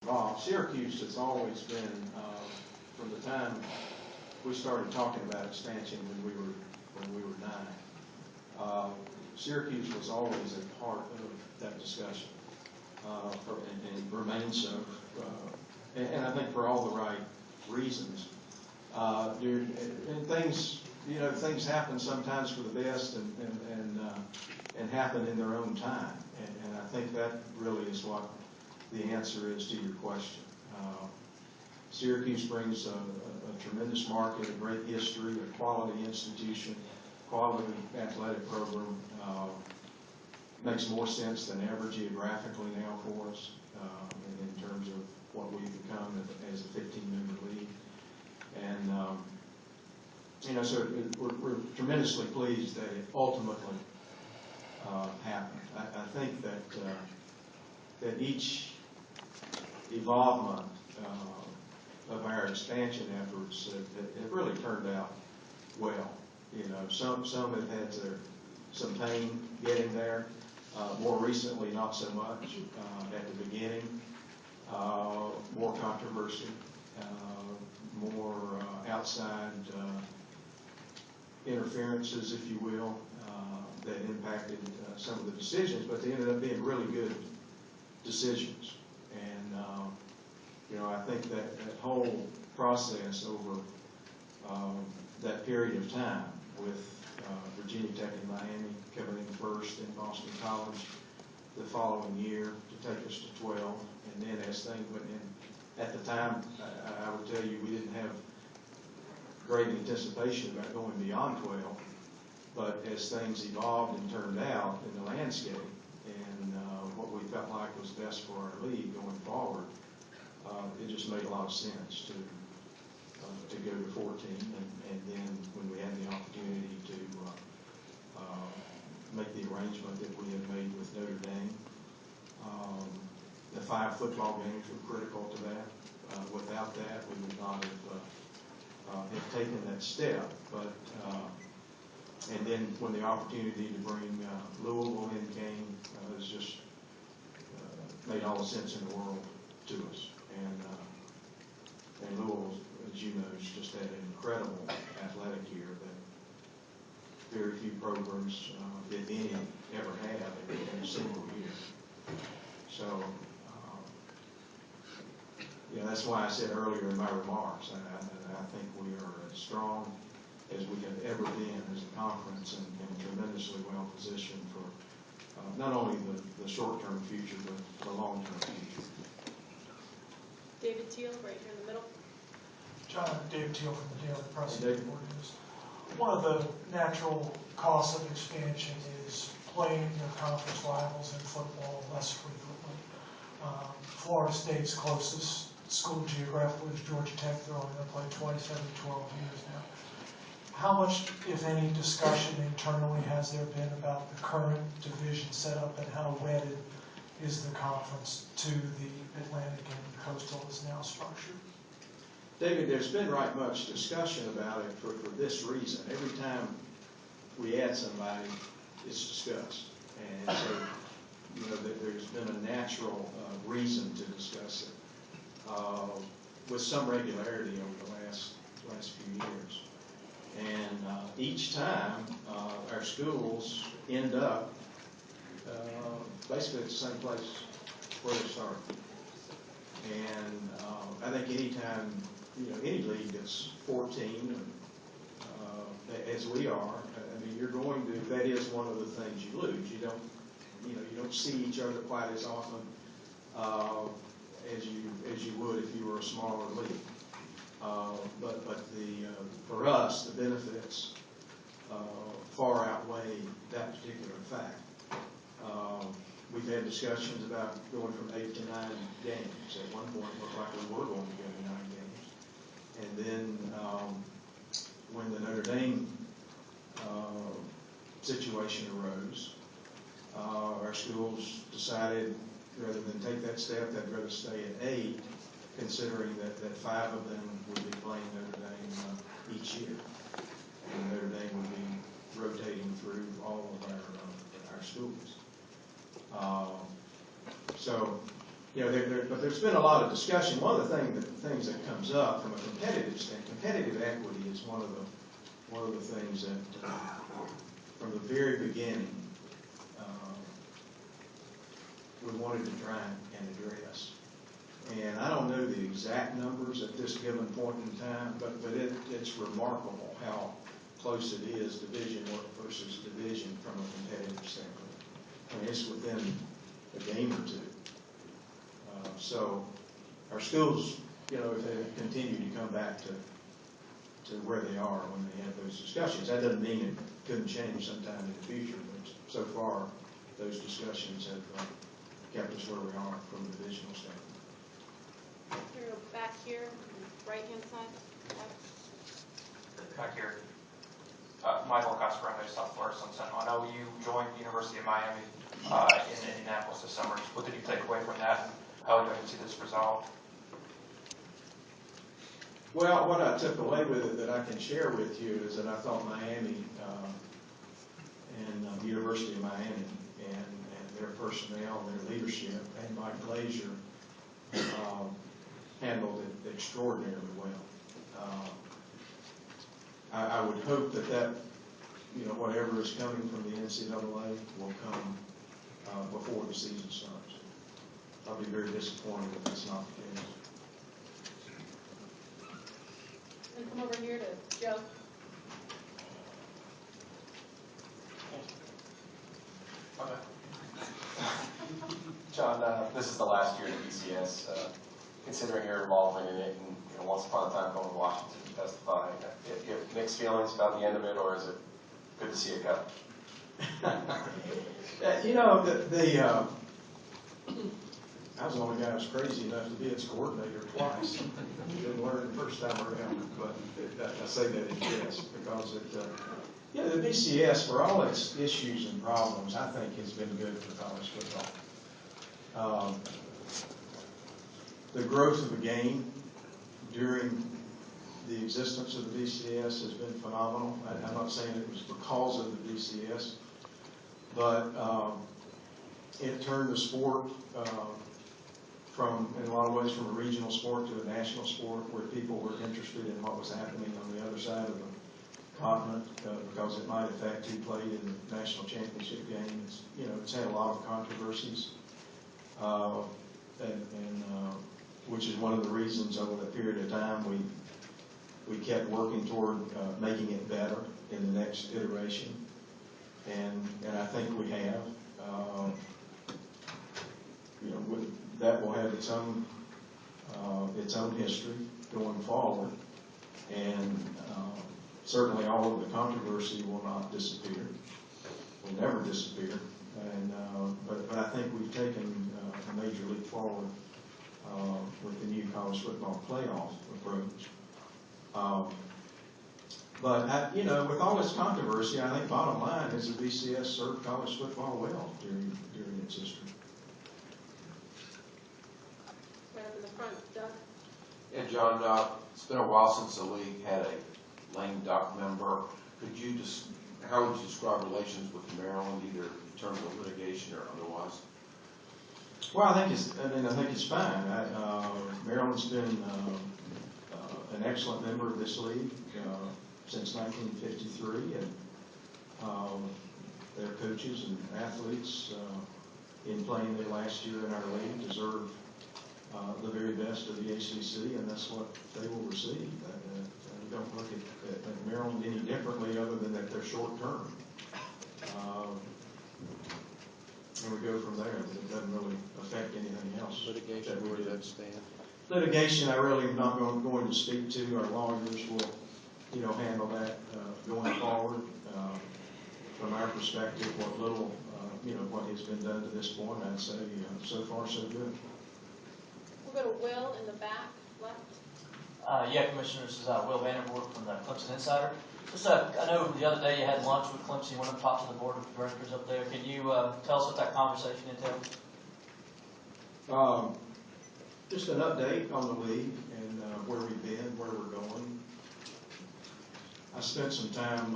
involved. Syracuse has always been, from the time we started talking about expansion when we were 9, Syracuse was always a part of that discussion, and remains so, and I think for all the right reasons. And things, things happen sometimes for the best, and happen in their own time. And I think that really is what the answer is to your question. Syracuse brings a tremendous market, a great history, a quality institution, quality athletic program. Makes more sense than ever geographically now for us, in terms of what we've become as a 15-member league. And so we're tremendously pleased that it ultimately happened. I think that each evolvement of our expansion efforts have really turned out well. Some have had some pain getting there. More recently, not so much. At the beginning, more controversy, more outside interferences, if you will, that impacted some of the decisions, but they ended up being really good decisions. And I think that whole process over that period of time with Virginia Tech and Miami coming in first, and Boston College the following year to take us to 12, and then as things went in, at the time, I would tell you we didn't have great anticipation about going beyond 12, but as things evolved and turned out in the landscape, and what we felt like was best for our league going forward, it just made a lot of sense to go to 14, and then when we had the opportunity to make the arrangement that we had made with Notre Dame, the 5 football games were critical to that. Without that, we would not have taken that step. But and then when the opportunity to bring Louisville in came, it was just made all the sense in the world to us. And Louisville, as you know, has just had an incredible athletic year that very few programs, if any, ever have in a single year. So, that's why I said earlier in my remarks, I think we are as strong as we have ever been as a conference, and tremendously well positioned for not only the short-term future, but the long-term future. David Teal, right here in the middle. John, David Teal from the Daily Press. One of the natural costs of expansion is playing your conference rivals in football less frequently. Florida State's closest school geographically is Georgia Tech. They're only going to play twice every 12 years now. How much, if any, discussion internally has there been about the current division setup, and how wedded is the conference to the Atlantic and Coastal is now structured? David, there's been right much discussion about it for this reason. Every time we add somebody, it's discussed. And so, there's been a natural reason to discuss it with some regularity over the last few years. And each time, our schools end up basically at the same place where they started. And I think anytime, any league that's 14, as we are, I mean, you're going to, that is one of the things you lose. You don't see each other quite as often as you would if you were a smaller league. But for us, the benefits far outweigh that particular fact. We've had discussions about going from 8 to 9 games. At one point, it looked like we were going to go to 9 games. And then when the Notre Dame situation arose, our schools decided, rather than take that step, they'd rather stay at 8, considering that 5 of them would be playing Notre Dame each year. And Notre Dame would be rotating through all of our schools. So but there's been a lot of discussion. One of the things that comes up from a competitive standpoint, competitive equity is one of the things that from the very beginning we wanted to try and address. And I don't know the exact numbers at this given point in time, but it's remarkable how close it is, division work versus division from a competitive standpoint. I mean, it's within a game or two. So our schools, if they continue to come back to where they are when they have those discussions, that doesn't mean it couldn't change sometime in the future, but so far those discussions have kept us where we are from a divisional standpoint. We're gonna go back here, right-hand side. Back here. Michael Cosperano, South Florida Sun Sentinel. I know you joined the University of Miami in Indianapolis this summer. What did you take away from that, and how are you going to see this resolved? Well, what I took away with it that I can share with you is that I thought Miami and the University of Miami and their personnel and their leadership and Mike Glazier handled it extraordinarily well. I would hope that whatever is coming from the NCAA will come before the season starts. I'll be very disappointed if that's not the case. And come over here to Joe. Okay. John, this is the last year of the BCS. Considering your involvement in it, and once upon a time going to Washington and testifying, do you have mixed feelings about the end of it, or is it good to see it go? I was the only guy who was crazy enough to be its coordinator twice. Didn't learn the first time around, but I say that in jest because the BCS, for all its issues and problems, I think has been good for college football. The growth of the game during the existence of the BCS has been phenomenal. I'm not saying it was because of the BCS, but it turned the sport in a lot of ways, from a regional sport to a national sport, where people were interested in what was happening on the other side of the continent because it might affect who played in the national championship game. It's had a lot of controversies, which is one of the reasons over the period of time we kept working toward making it better in the next iteration, and I think we have. That will have its own history going forward, and certainly all of the controversy will not disappear, will never disappear, and but I think we've taken a major leap forward with the new college football playoff approach. But with all this controversy, I think bottom line is the BCS served college football well during its history. Right up in the front, Doug. Yeah, John, it's been a while since the league had a lame duck member. How would you describe relations with Maryland, either in terms of litigation or otherwise? Well, I think it's fine. Maryland's been an excellent member of this league since 1953, and their coaches and athletes in playing their last year in our league deserve the very best of the ACC, and that's what they will receive. We don't look at Maryland any differently other than that they're short term. And we go from there. It doesn't really affect anything else. Litigation, where does that stand? Litigation, I really am not going to speak to. Our lawyers will, handle that going forward. From our perspective, what little, what has been done to this point, I'd say so far so good. We'll go to Will in the back, left. Yeah, Commissioner, this is Will Vandervoort from the Clemson Insider. Just, I know the other day you had lunch with Clemson, you went up top to the board of directors up there. Can you tell us what that conversation entailed? Just an update on the league and where we've been, where we're going. I spent some time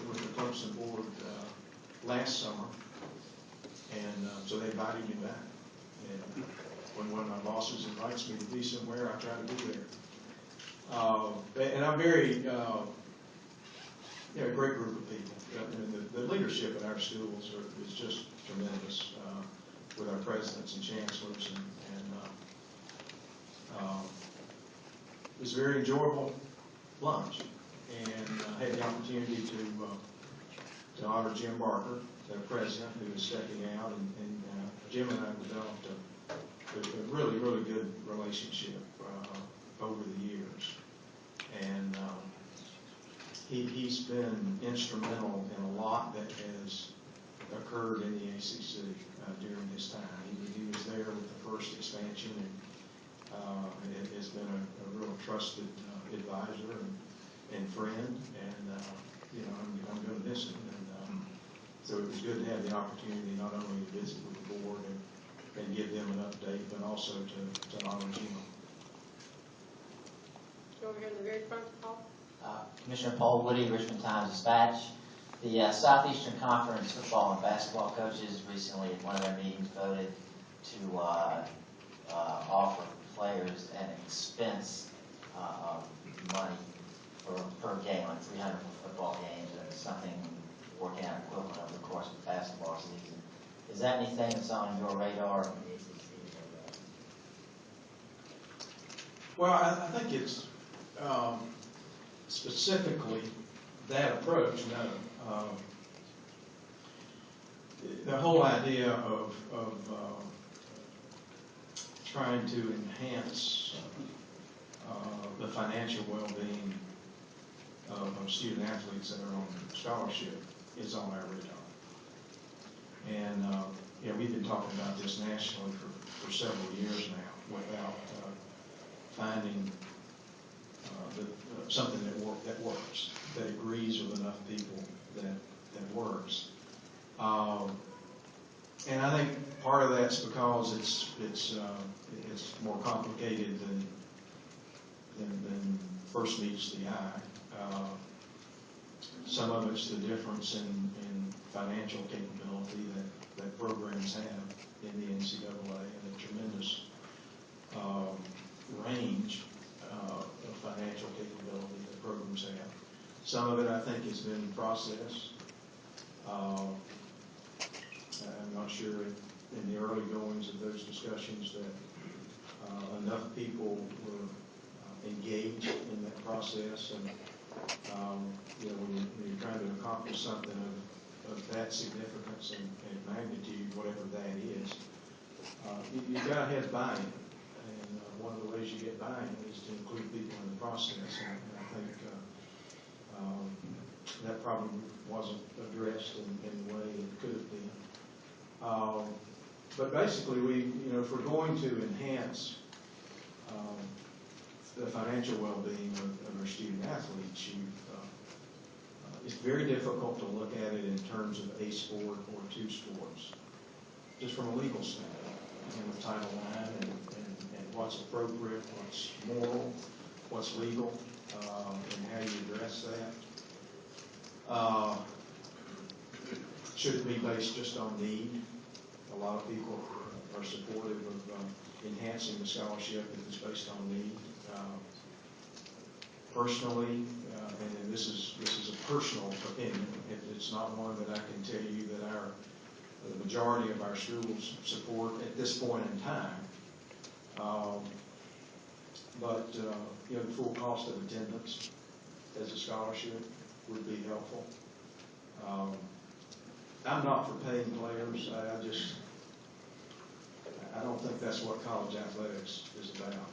with the Clemson board last summer, and so they invited me back. And when one of my bosses invites me to be somewhere, I try to be there. And I'm very, great group of people. And the leadership in our schools is just tremendous, with our presidents and chancellors, and it was a very enjoyable lunch, and I had the opportunity to honor Jim Barker, the president, who is stepping out, and Jim and I developed a really, really good relationship over the years, and he's been instrumental in a lot that has occurred in the ACC during his time. He was there with the first expansion, and it has been a real trusted advisor and friend, and I'm going to miss him. And so it was good to have the opportunity not only to visit with the board and give them an update, but also to honor Jim. Over here in the very front, Paul. Commissioner Paul Woody, Richmond Times-Dispatch. The Southeastern Conference football and basketball coaches recently at one of their meetings voted to offer players an expense money per game, like $300 for football games, and something working out equivalent over the course of the basketball season. Is that anything that's on your radar? Well, I think it's specifically that approach. No, the whole idea of trying to enhance the financial well-being of student athletes that are on scholarship is on our radar. And we've been talking about this nationally for several years now without finding something that works, that agrees with enough people that works. And I think part of that's because it's more complicated than first meets the eye. Some of it's the difference in financial capability that programs have in the NCAA, and a tremendous range of financial capability that programs have. Some of it, I think, has been processed. I'm not sure in the early goings of those discussions that enough people were engaged in that process, and when you're trying to accomplish something of that significance and magnitude, whatever that is, you've got to have buy-in. And one of the ways you get buy-in is to include people in the process, and I think that probably wasn't addressed in the way it could have been. But basically, if we're going to enhance the financial well-being of our student athletes, it's very difficult to look at it in terms of a sport or two sports, just from a legal standpoint, with Title IX and what's appropriate, what's moral, what's legal, and how you address that. Should it be based just on need? A lot of people are supportive of enhancing the scholarship if it's based on need. Personally, and this is a personal opinion, it's not one that I can tell you that the majority of our schools support at this point in time. But the full cost of attendance as a scholarship would be helpful. I'm not for paying players. I don't think that's what college athletics is about.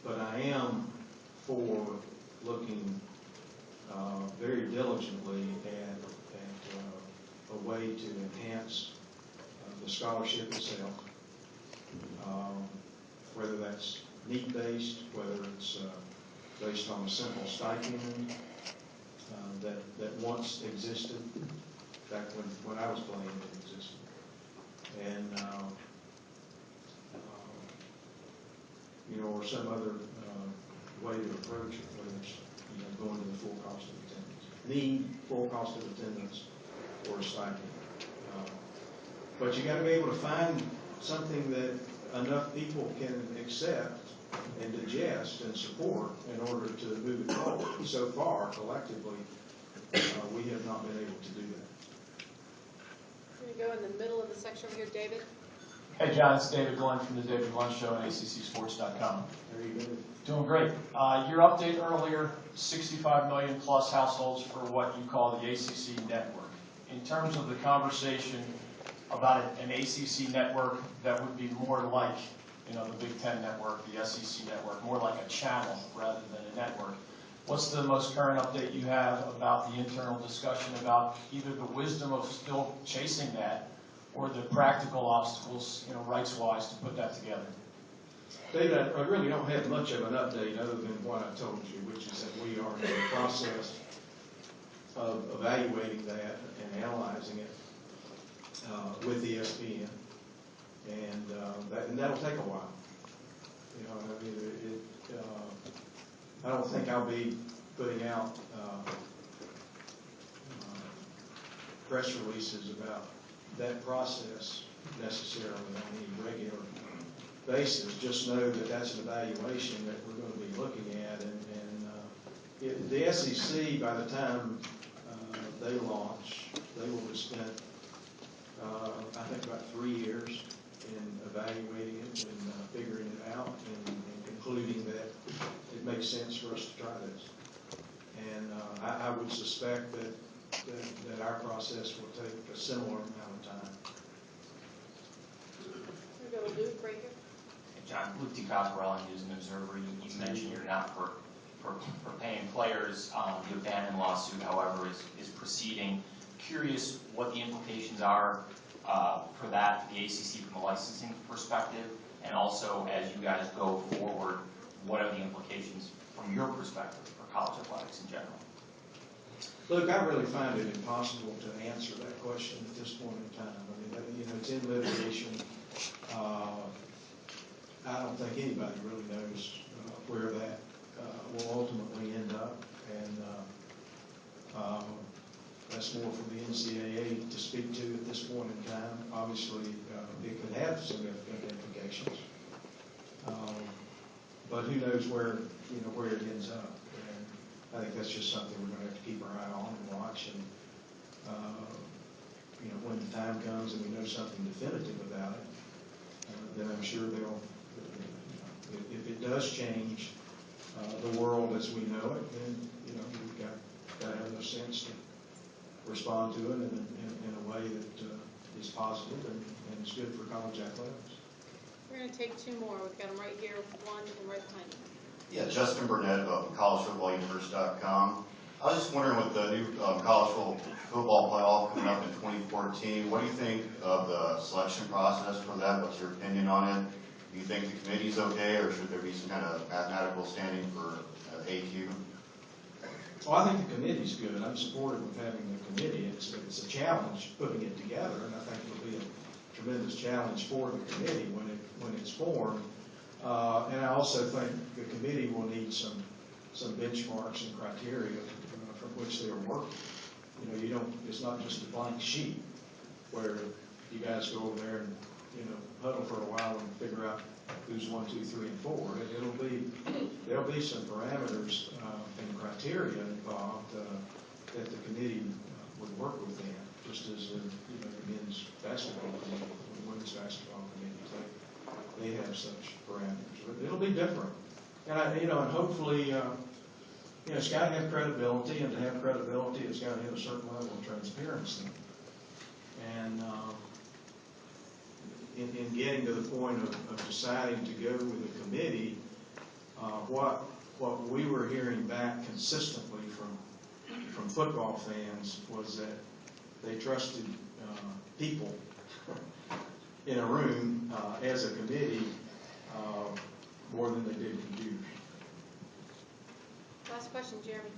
But I am for looking very diligently at a way to enhance the scholarship itself, whether that's need-based, whether it's based on a simple stipend that once existed, back when I was playing, it existed. And or some other way to approach it, whether it's going to the full cost of attendance, full cost of attendance, or a stipend. But you got to be able to find something that enough people can accept and digest and support in order to move it forward. So far, collectively, we have not been able to do that. We're going to go in the middle of the section over here, David. Hey John, it's David Glenn from the David Glenn Show at ACCSports.com. There you go. Doing great. Your update earlier, 65 million plus households for what you call the ACC network. In terms of the conversation about an ACC network that would be more like, the Big Ten network, the SEC network, more like a channel rather than a network. What's the most current update you have about the internal discussion about either the wisdom of still chasing that or the practical obstacles, rights-wise, to put that together? David, I really don't have much of an update other than what I told you, which is that we are in the process of evaluating that and analyzing it with the ESPN, and that'll take a while. I don't think I'll be putting out press releases about that process necessarily on any regular basis. Just know that that's an evaluation that we're going to be looking at, and the SEC, by the time they launch, they will have spent I think about 3 years in evaluating it and figuring it out and concluding that it makes sense for us to try this. And I would suspect that our process will take a similar amount of time. We're going to Luke right here. John, Luke DeCoswell, News and Observer. You mentioned you're not for paying players. The abandoned lawsuit, however, is proceeding. Curious what the implications are for that, the ACC from a licensing perspective, and also as you guys go forward, what are the implications from your perspective for college athletics in general? Look, I really find it impossible to answer that question at this point in time. I mean, it's in litigation. I don't think anybody really knows where that will ultimately end up, and that's more for the NCAA to speak to at this point in time. Obviously, it could have significant implications, but who knows where it ends up. And I think that's just something we're going to have to keep our eye on and watch. And when the time comes and we know something definitive about it, then I'm sure they'll. If it does change the world as we know it, then we've got to have no sense to respond to it in a way that is positive and is good for college athletics. We're going to take two more. We've got them right here, one and right behind you. Yeah, Justin Burnett of collegefootballuniverse.com. I was just wondering, with the new college football playoff coming up in 2014, what do you think of the selection process for that? What's your opinion on it? Do you think the committee's okay, or should there be some kind of mathematical standing for AQ? Well, I think the committee's good. I'm supportive of having the committee. It's a challenge putting it together, and I think it'll be a tremendous challenge for the committee when it's formed. And I also think the committee will need some benchmarks and criteria from which they're working. It's not just a blank sheet where you guys go over there and huddle for a while and figure out who's 1, 2, 3, and 4. There'll be some parameters and criteria involved that the committee would work within, just as the men's basketball committee, the women's basketball committee, they have such parameters. But it'll be different, and hopefully, it's got to have credibility, and to have credibility, it's got to have a certain level of transparency. And in getting to the point of deciding to go with a committee, what we were hearing back consistently from football fans was that they trusted people in a room as a committee more than they did computers. Last question, Jeremy.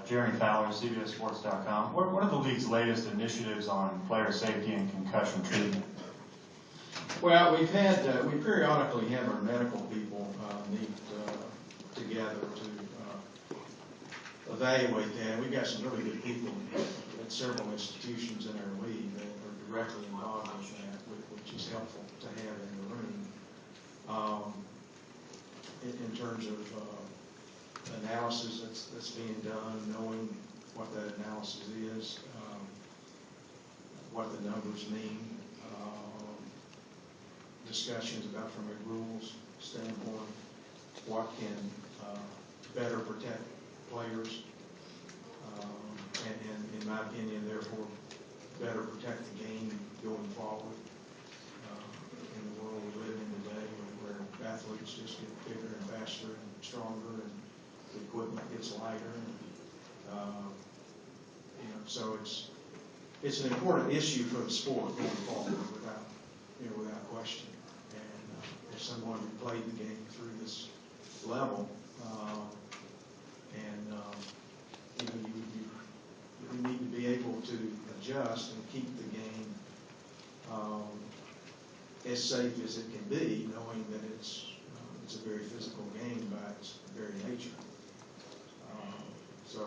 Jeremy Fowler, CBSSports.com. What are the league's latest initiatives on player safety and concussion treatment? Well, we periodically have our medical people meet together to evaluate that. We've got some really good people at several institutions in our league that are directly involved in that, which is helpful to have in the room. In terms of analysis that's being done, knowing what that analysis is, what the numbers mean, discussions about from a rules standpoint, what can better protect players, and in my opinion, therefore, better protect the game going forward in the world we live in today, where athletes just get bigger and faster and stronger, and the equipment gets lighter, and so it's an important issue for the sport going forward, without question. And as someone who played the game through this level, you need to be able to adjust and keep the game as safe as it can be, knowing that it's a very physical game by its very nature. So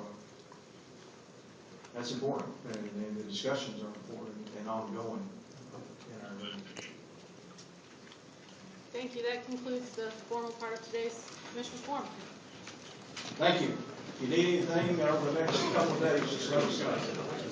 that's important, and the discussions are important and ongoing in our league. Thank you. That concludes the formal part of today's Commissioners' Forum. Thank you. If you need anything over the next couple of days, just let us know.